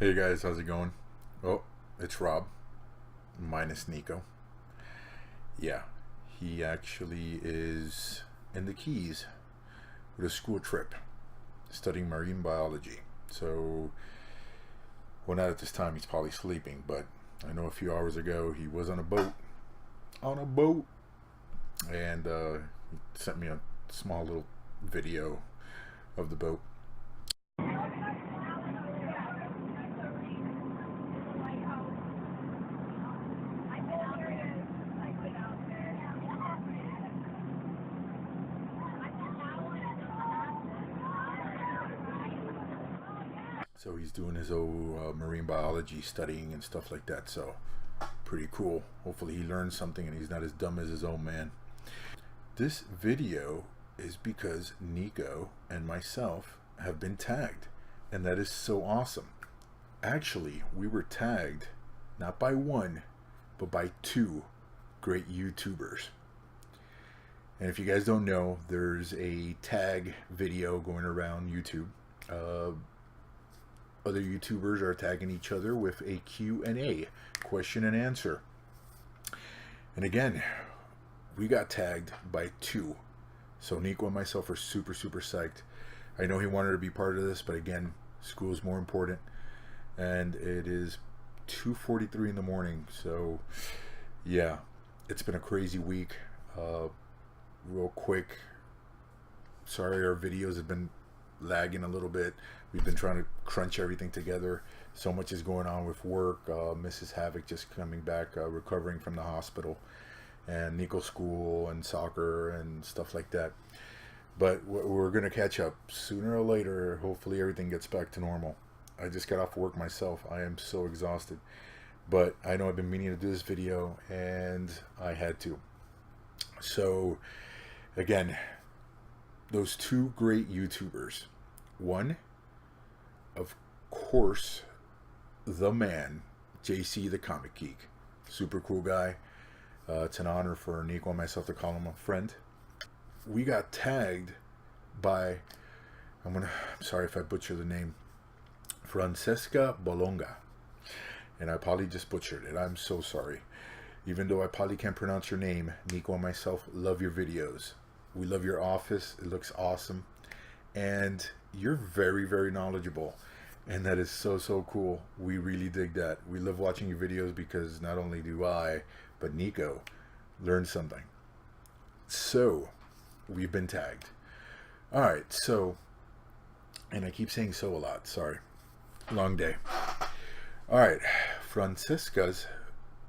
Hey guys, how's it going? Oh, it's Rob, minus Neko. Yeah, he actually is in the Keys with a school trip studying marine biology. So, well, not at this time, he's probably sleeping, but I know a few hours ago he was on a boat, and he sent me a small little video of the boat. So he's doing his own marine biology studying and stuff like that. So pretty cool. Hopefully he learns something and he's not as dumb as his own man. This video is because Neko and myself have been tagged, and that is so awesome. Actually, we were tagged not by one, but by two great YouTubers. And if you guys don't know, there's a tag video going around YouTube. Other YouTubers are tagging each other with a Q&A, question and answer. And again, we got tagged by two. So Neko and myself are super psyched. I know he wanted to be part of this, but again, school is more important. And it is 2:43 in the morning. So yeah, it's been a crazy week. Real quick, sorry our videos have been lagging a little bit. We've been trying to crunch everything together. So much is going on with work. Mrs. Havoc just coming back, recovering from the hospital, and Neko school and soccer and stuff like that. But we're going to catch up sooner or later. Hopefully everything gets back to normal. I just got off work myself. I am so exhausted. But I know I've been meaning to do this video, and I had to. So, again, those two great YouTubers. One, of course, the man, JC the Comic Geek. Super cool guy. It's an honor for Neko and myself to call him a friend. We got tagged by, I'm sorry if I butcher the name, Francesca Bolonga. And I probably just butchered it. I'm so sorry. Even though I probably can't pronounce your name, Neko and myself love your videos. We love your office. It looks awesome. And you're very knowledgeable. And that is so cool. We really dig that. We love watching your videos because not only do I, but Neko learn something. So, we've been tagged. Alright, so, and I keep saying so a lot, sorry. Long day. Alright, Francesca's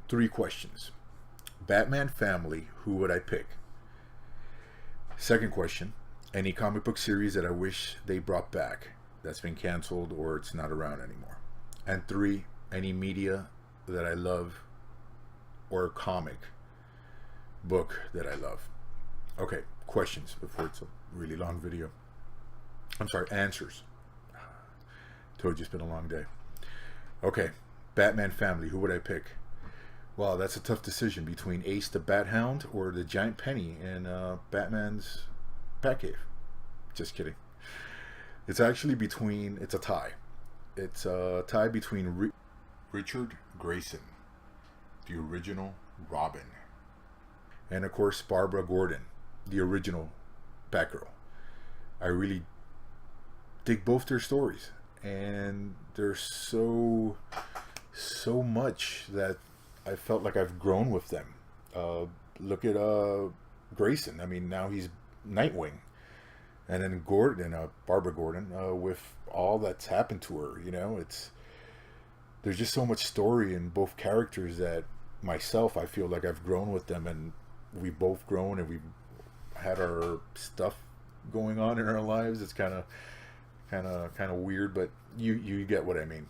3 questions. Batman family, who would I pick? Second question, any comic book series that I wish they brought back that's been canceled or it's not around anymore? And 3, any media that I love or a comic book that I love. Okay, questions before it's a really long video. I'm sorry, answers. Told you it's been a long day. Okay, Batman family, who would I pick? Well, that's a tough decision between Ace the Bat Hound or the Giant Penny in Batman's Batcave. Just kidding. It's actually it's a tie. It's a tie between Richard Grayson, the original Robin, and of course Barbara Gordon, the original Batgirl. I really dig both their stories, and there's so much that I felt like I've grown with them. Look at Grayson. I mean, now he's Nightwing. And then Gordon, Barbara Gordon, with all that's happened to her, you know, there's just so much story in both characters that myself, I feel like I've grown with them, and we've both grown, and we've had our stuff going on in our lives. It's kind of weird, but you get what I mean.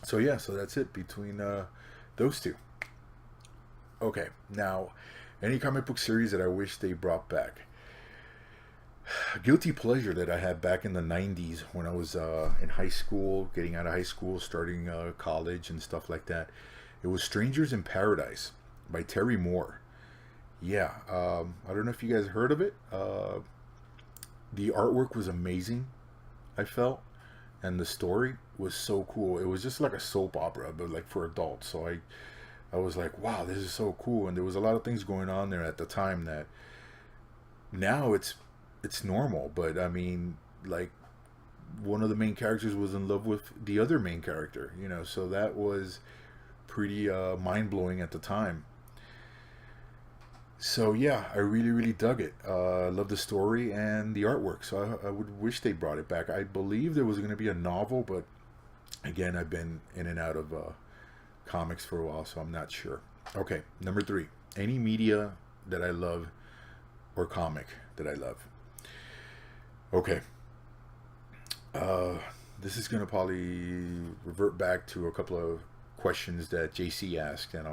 So yeah, so that's it between those two. Okay, now, any comic book series that I wish they brought back. Guilty pleasure that I had back in the 90s when I was in high school, getting out of high school, starting college and stuff like that. It was Strangers in Paradise by Terry Moore. Yeah, I don't know if you guys heard of it. The artwork was amazing, I felt, and the story. was so cool. It was just like a soap opera, but like for adults. So I was like, wow, this is so cool. And there was a lot of things going on there at the time that now it's normal. But I mean, like, one of the main characters was in love with the other main character, you know. So that was pretty mind blowing at the time. So yeah, I really really dug it. I love the story and the artwork. So I would wish they brought it back. I believe there was going to be a novel, but again, I've been in and out of comics for a while, so I'm not sure. Okay, number 3. Any media that I love or comic that I love. Okay. Uh, this is going to probably revert back to a couple of questions that JC asked, and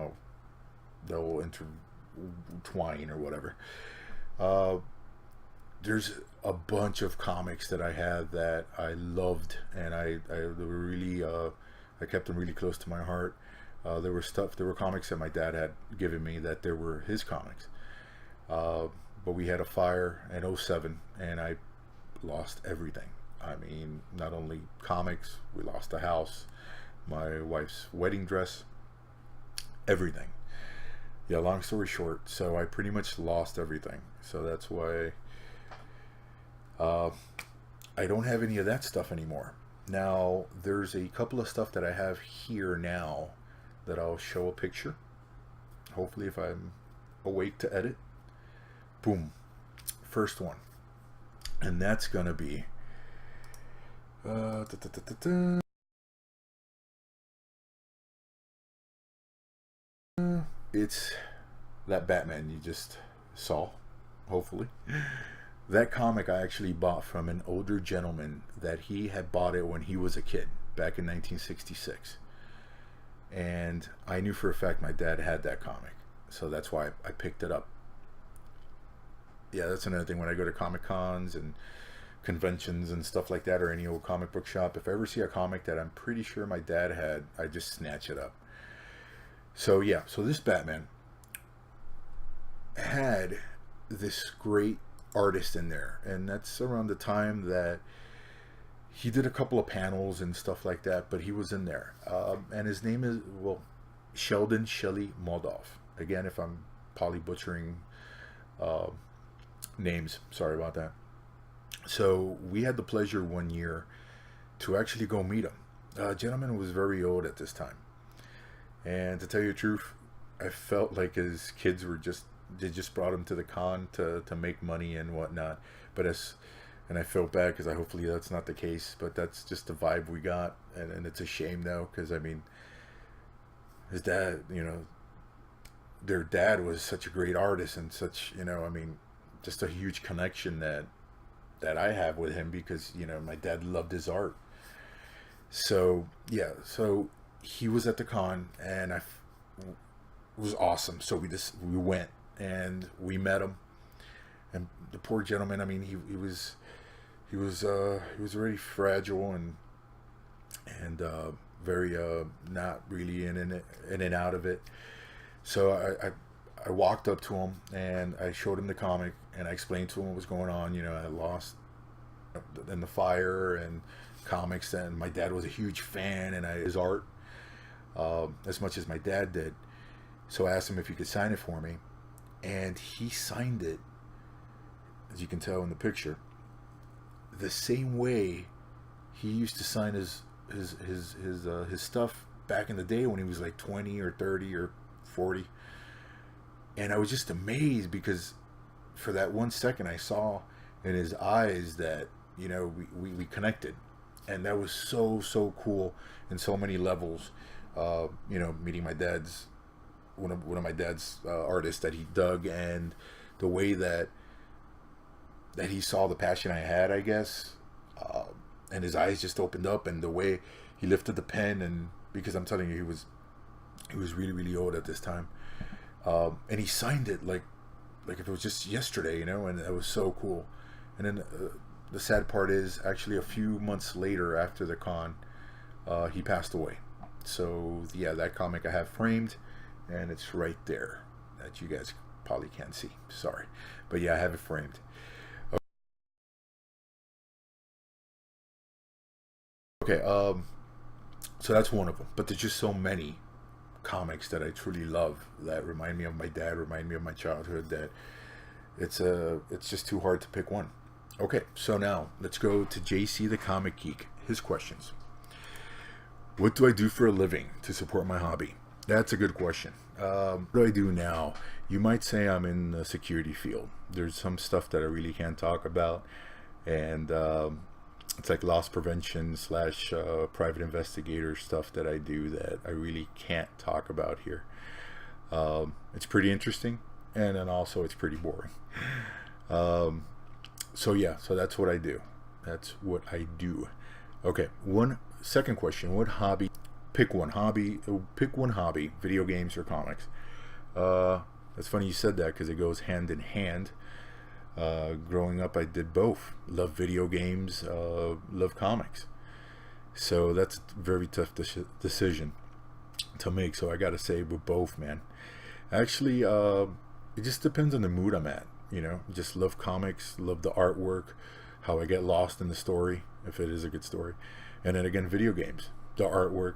they'll intertwine or whatever. Uh, there's a bunch of comics that I had that I loved, and they were really I kept them really close to my heart. There were comics that my dad had given me that there were his comics. Uh, but we had a fire in '07, and I lost everything. I mean, not only comics, we lost a house, my wife's wedding dress, everything. Yeah, long story short, so I pretty much lost everything. So that's why uh, I don't have any of that stuff anymore. Now, there's a couple of stuff that I have here now that I'll show a picture. Hopefully, if I'm awake to edit. Boom. First one. And that's going to be... da, da, da, da, da. It's that Batman you just saw, hopefully. That comic I actually bought from an older gentleman that he had bought it when he was a kid, back in 1966. And I knew for a fact my dad had that comic. So that's why I picked it up. Yeah, that's another thing. When I go to Comic Cons and conventions and stuff like that, or any old comic book shop, if I ever see a comic that I'm pretty sure my dad had, I just snatch it up. So yeah, so this Batman had this great artist in there, and that's around the time that he did a couple of panels and stuff like that, but he was in there. And his name is, well, Sheldon Shelley Moldoff. Again, if I'm probably butchering uh, names, sorry about that. So we had the pleasure one year to actually go meet him. Gentleman was very old at this time, and to tell you the truth, I felt like his kids were they just brought him to the con to make money and whatnot. But and I felt bad because hopefully that's not the case, but that's just the vibe we got, and it's a shame though, because I mean, his dad, you know, their dad was such a great artist and such, you know, I mean, just a huge connection that I have with him, because, you know, my dad loved his art. So yeah, so he was at the con, and it was awesome. So we went and we met him, and the poor gentleman, I mean, he was already fragile and very not really in and out of it. So I walked up to him and I showed him the comic, and I explained to him what was going on. You know, I lost in the fire and comics, and my dad was a huge fan, and his art as much as my dad did. So I asked him if he could sign it for me, and he signed it, as you can tell in the picture, the same way he used to sign his stuff back in the day when he was like 20 or 30 or 40. And I was just amazed, because for that 1 second I saw in his eyes that, you know, we connected, and that was so cool in so many levels. You know, meeting my dad's one of my dad's artists that he dug, and the way that he saw the passion I had, I guess, and his eyes just opened up, and the way he lifted the pen, and because I'm telling you, he was really really old at this time, and he signed it like if it was just yesterday, you know, and it was so cool. And then the sad part is, actually a few months later, after the con, he passed away. So yeah, that comic I have framed, and it's right there, that you guys probably can't see, sorry, but yeah, I have it framed. Okay, So that's one of them. But there's just so many comics that I truly love that remind me of my dad, remind me of my childhood, that it's just too hard to pick one. Okay, so now let's go to JC the Comic Geek. His questions. What do I do for a living to support my hobby? That's a good question. What do I do now? You might say I'm in the security field. There's some stuff that I really can't talk about, and it's like loss prevention / private investigator stuff that I do that I really can't talk about here. It's pretty interesting, and then also it's pretty boring. So yeah, so that's what I do. That's what I do. Okay, second question. What hobby? Pick one hobby. Pick one hobby. Video games or comics. It's funny you said that because it goes hand in hand. Growing up, I did both. Love video games. Love comics. So that's a very tough decision to make. So I got to say with both, man. Actually, it just depends on the mood I'm at. You know, just love comics. Love the artwork. How I get lost in the story, if it is a good story. And then again, video games. The artwork.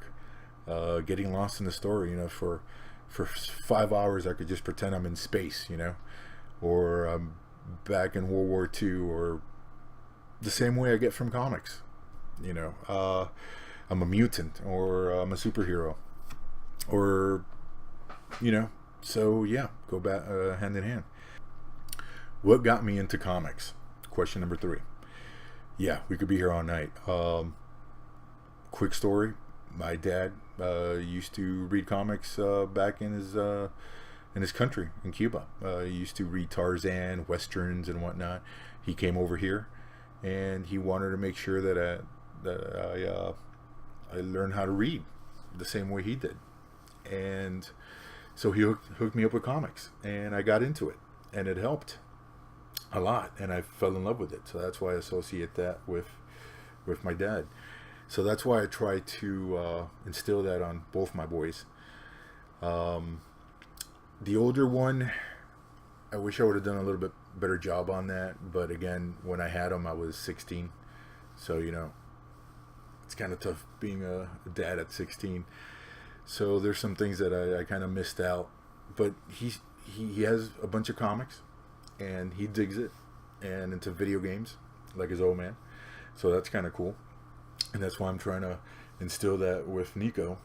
Getting lost in the story. You know, for 5 hours I could just pretend I'm in space, you know, or I'm back in World War II, or the same way I get from comics, you know. I'm a mutant, or I'm a superhero, or, you know. So yeah, go back hand in hand. What got me into comics? Question number 3. Yeah, we could be here all night. Quick story. My dad used to read comics back in his country, in Cuba. He used to read Tarzan, westerns, and whatnot. He came over here, and he wanted to make sure that I learned how to read the same way he did. And so he hooked me up with comics, and I got into it, and it helped a lot, and I fell in love with it. So that's why I associate that with my dad. So that's why I try to instill that on both my boys. The older one, I wish I would have done a little bit better job on that. But again, when I had him, I was 16. So, you know, it's kind of tough being a dad at 16. So there's some things that I kind of missed out. But he has a bunch of comics, and he digs it, and into video games like his old man. So that's kind of cool. And that's why I'm trying to instill that with Neko,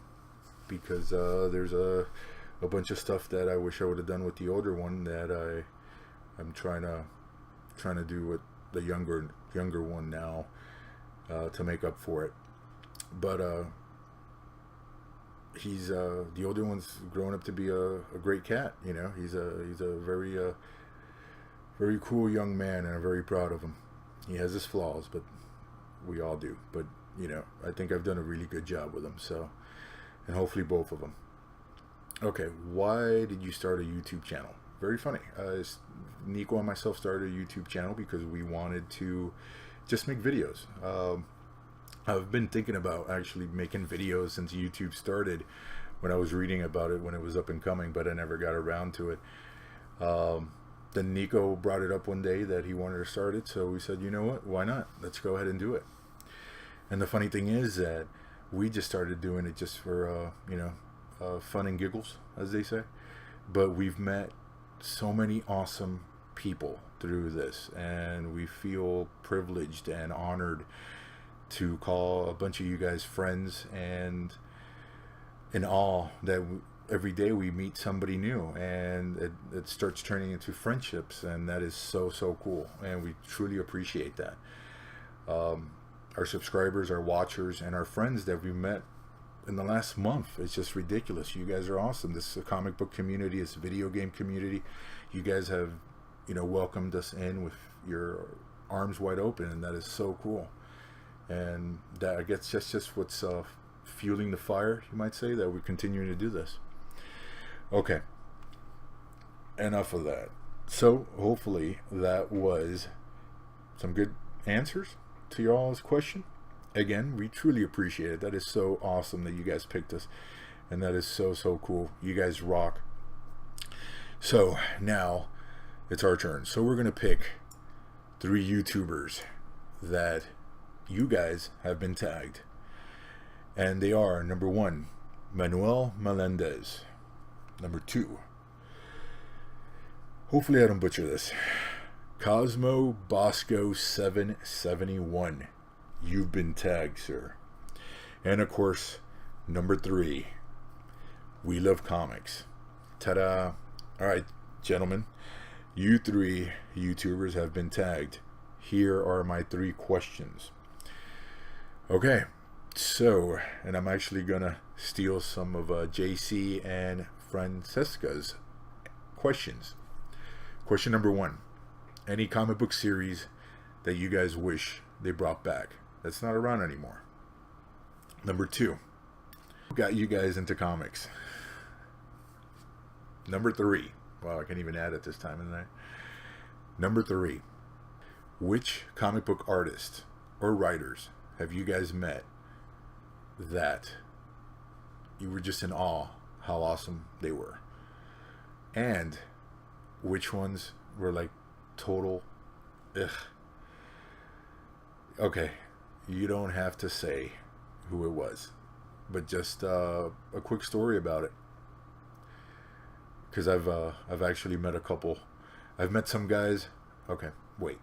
because there's a bunch of stuff that I wish I would have done with the older one that I'm trying to do with the younger one now to make up for it. But he's the older one's grown up to be a great cat. You know, he's a very cool young man, and I'm very proud of him. He has his flaws, but we all do. But you know, I think I've done a really good job with them. So, and hopefully both of them. Okay, why did you start a YouTube channel? Very funny. Neko and myself started a YouTube channel because we wanted to just make videos. I've been thinking about actually making videos since YouTube started, when I was reading about it when it was up and coming, but I never got around to it. Then Neko brought it up one day that he wanted to start it, so we said, you know what, why not? Let's go ahead and do it. And the funny thing is that we just started doing it just for, fun and giggles, as they say. But we've met so many awesome people through this, and we feel privileged and honored to call a bunch of you guys friends, and in awe that every day we meet somebody new, and it starts turning into friendships, and that is so cool, and we truly appreciate that. Our subscribers, our watchers, and our friends that we met in the last month, it's just ridiculous. You guys are awesome. This is a comic book community, it's a video game community. You guys have, welcomed us in with your arms wide open, and that is so cool. And that, I guess, just what's fueling the fire, you might say, that we're continuing to do this. Okay, enough of that. So hopefully that was some good answers to your all's question. Again, we truly appreciate it. That is so awesome that you guys picked us, and that is so cool. You guys rock. So now it's our turn. So we're gonna pick 3 YouTubers that you guys have been tagged, And they are: number 1, Manuel Melendez. Number 2, hopefully I don't butcher this, Cosmo Bosco 771. You've been tagged, sir. And of course, number 3, We Love Comics. Ta-da! Alright, gentlemen, you 3 YouTubers have been tagged. Here are my 3 questions. Okay, so, and I'm actually gonna steal some of JC and Francesca's questions. Question number 1: any comic book series that you guys wish they brought back that's not around anymore? Number 2, what got you guys into comics? Number 3, wow, I can't even add it this time of the night. Number 3, which comic book artist or writers have you guys met that you were just in awe how awesome they were? And which ones were like total ugh? Okay, you don't have to say who it was, but just a quick story about it, because I've actually met a couple. I've met some guys. Okay, wait,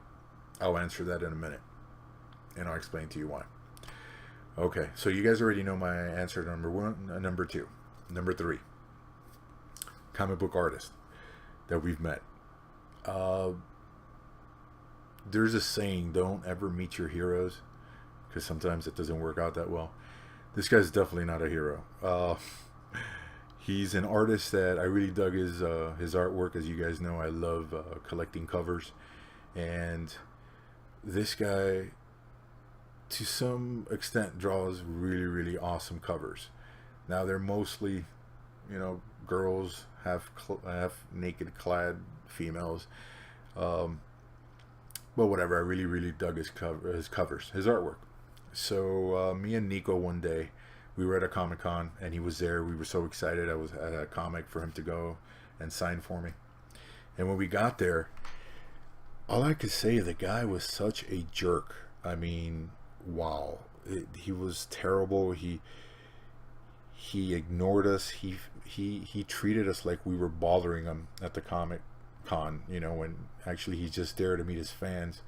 I'll answer that in a minute, and I'll explain to you why. Okay, so you guys already know my answer to number 1, number 2, number 3. Comic book artist that we've met. There's a saying: don't ever meet your heroes, because sometimes it doesn't work out that well. This guy's definitely not a hero. He's an artist that I really dug his artwork. As you guys know, I love collecting covers, and this guy, to some extent, draws really, really awesome covers. Now they're mostly, you know, girls, half naked clad females, but whatever. I really, really dug his covers, his artwork. So me and Neko one day, we were at a Comic-Con and he was there. We were so excited. I had a comic for him to go and sign for me. And when we got there, all I could say, the guy was such a jerk. I mean, wow, he was terrible. He ignored us. He treated us like we were bothering him at the Comic-Con, you know, when actually he's just there to meet his fans.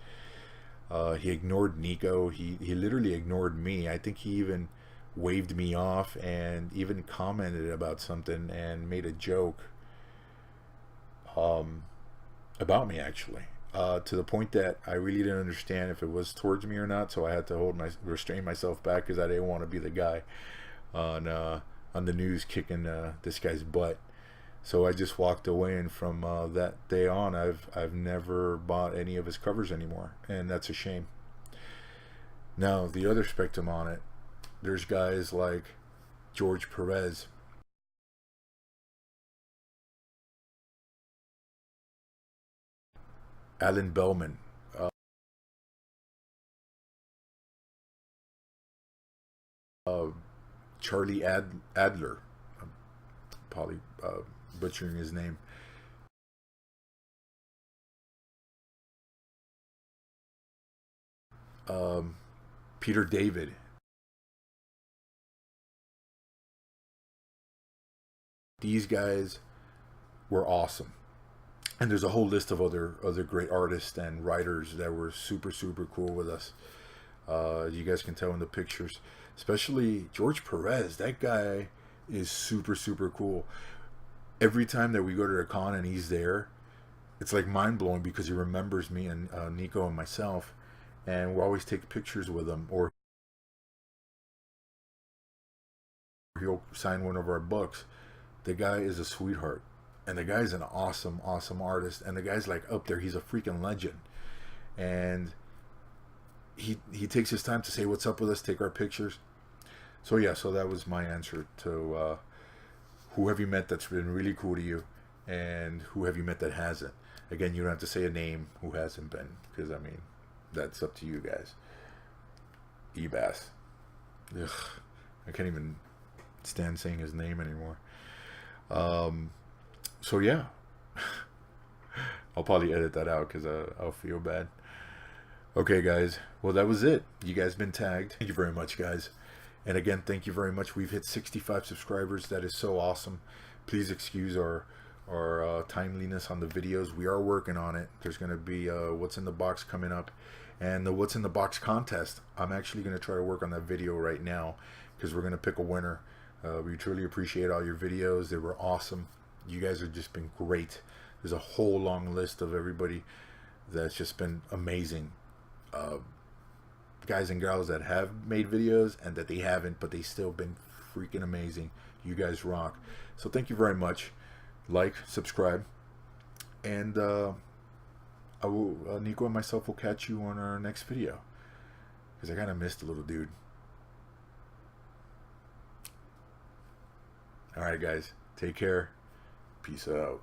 He ignored Neko. He literally ignored me. I think he even waved me off and even commented about something and made a joke about me, actually, to the point that I really didn't understand if it was towards me or not. So I had to restrain myself back, because I didn't want to be the guy on the news kicking this guy's butt. So I just walked away, and from that day on, I've never bought any of his covers anymore, and that's a shame. Now the other spectrum on it, there's guys like George Perez, Alan Bellman, Charlie Adler. I'm probably butchering his name. Peter David. These guys were awesome. And there's a whole list of other great artists and writers that were super, super cool with us. You guys can tell in the pictures, especially George Perez. That guy is super, super cool. Every time that we go to the con and he's there, it's like mind-blowing, because he remembers me and Neko and myself, and we always take pictures with him, or he'll sign one of our books. The guy is a sweetheart, and the guy's an awesome, awesome artist, and the guy's like up there. He's a freaking legend, and he takes his time to say what's up with us, take our pictures. So yeah, so that was my answer to who have you met that's been really cool to you, and who have you met that hasn't. Again, you don't have to say a name who hasn't been, because I mean, that's up to you guys. Ebass. Ugh, I can't even stand saying his name anymore. So yeah, I'll probably edit that out, because I'll feel bad. Okay, guys. Well, that was it. You guys been tagged. Thank you very much, guys. And again, thank you very much. We've hit 65 subscribers. That is so awesome. Please excuse our timeliness on the videos. We are working on it. There's going to be what's in the box coming up, and the what's in the box contest. I'm actually going to try to work on that video right now, because we're going to pick a winner. We truly appreciate all your videos. They were awesome. You guys have just been great. There's a whole long list of everybody that's just been amazing. Guys and girls that have made videos and that they haven't, but they still been freaking amazing. You guys rock. So thank you very much. Like, subscribe, and I will Neko and myself will catch you on our next video, because I kind of missed the little dude. Alright guys, take care. Peace out.